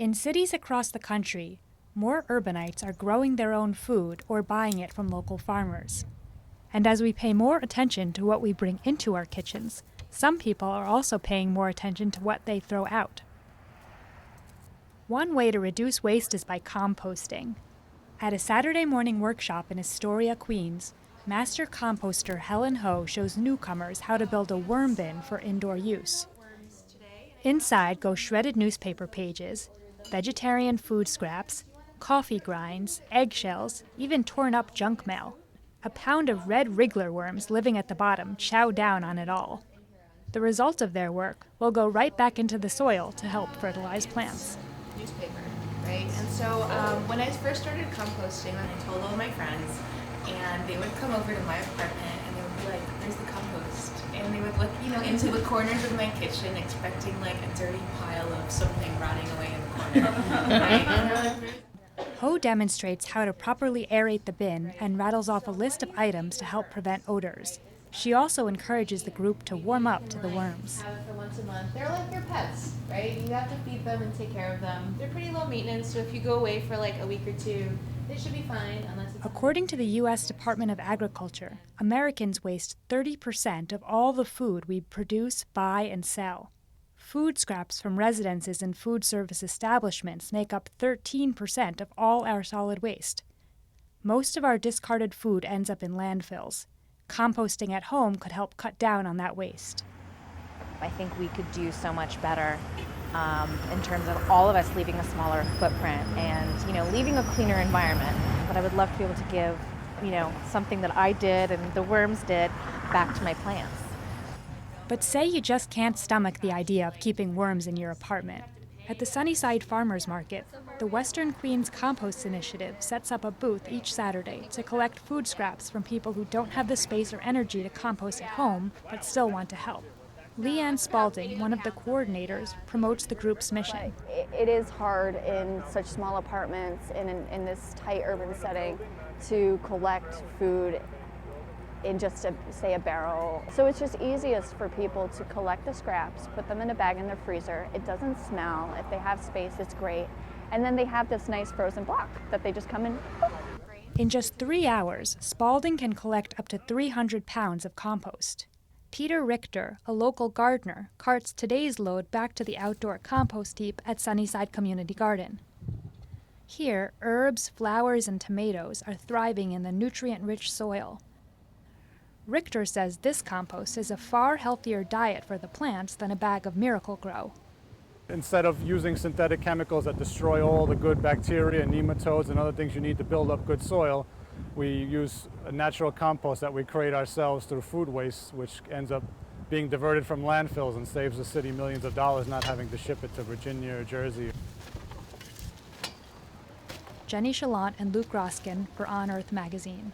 In cities across the country, more urbanites are growing their own food or buying it from local farmers. And as we pay more attention to what we bring into our kitchens, some people are also paying more attention to what they throw out. One way to reduce waste is by composting. At a Saturday morning workshop in Astoria, Queens, master composter Helen Ho shows newcomers how to build a worm bin for indoor use. Inside go shredded newspaper pages, vegetarian food scraps, coffee grinds, eggshells, even torn up junk mail. A pound of red wriggler worms living at the bottom chow down on it all. The result of their work will go right back into the soil to help fertilize plants. Newspaper, right? And so when I first started composting, I told all my friends, and they would come over to my apartment and they would be like, "Where's the compost?" And they would look, into the corners of my kitchen, expecting like a dirty pile of something rotting away in the corner. Right? Ho demonstrates how to properly aerate the bin and rattles off a list of items to help prevent odors. She also encourages the group to warm up to the worms. Have it for once a month. They're like your pets, right? You have to feed them and take care of them. They're pretty low maintenance, so if you go away for like a week or two, they should be fine unless it's... According to the U.S. Department of Agriculture, Americans waste 30% of all the food we produce, buy, and sell. Food scraps from residences and food service establishments make up 13% of all our solid waste. Most of our discarded food ends up in landfills. Composting at home could help cut down on that waste. I think we could do so much better in terms of all of us leaving a smaller footprint and, leaving a cleaner environment. But I would love to be able to give, something that I did and the worms did back to my plants. But say you just can't stomach the idea of keeping worms in your apartment. At the Sunnyside Farmers Market, the Western Queens Compost Initiative sets up a booth each Saturday to collect food scraps from people who don't have the space or energy to compost at home but still want to help. Leanne Spalding, one of the coordinators, promotes the group's mission. It is hard in such small apartments and in this tight urban setting to collect food in just, say, a barrel. So it's just easiest for people to collect the scraps, put them in a bag in their freezer. It doesn't smell. If they have space, it's great. And then they have this nice frozen block that they just come in. In just 3 hours, Spalding can collect up to 300 pounds of compost. Peter Richter, a local gardener, carts today's load back to the outdoor compost heap at Sunnyside Community Garden. Here, herbs, flowers, and tomatoes are thriving in the nutrient-rich soil. Richter says this compost is a far healthier diet for the plants than a bag of Miracle-Gro. Instead of using synthetic chemicals that destroy all the good bacteria and nematodes and other things you need to build up good soil, we use a natural compost that we create ourselves through food waste, which ends up being diverted from landfills and saves the city millions of dollars not having to ship it to Virginia or Jersey. Jenny Chalant and Luke Roskin for On Earth magazine.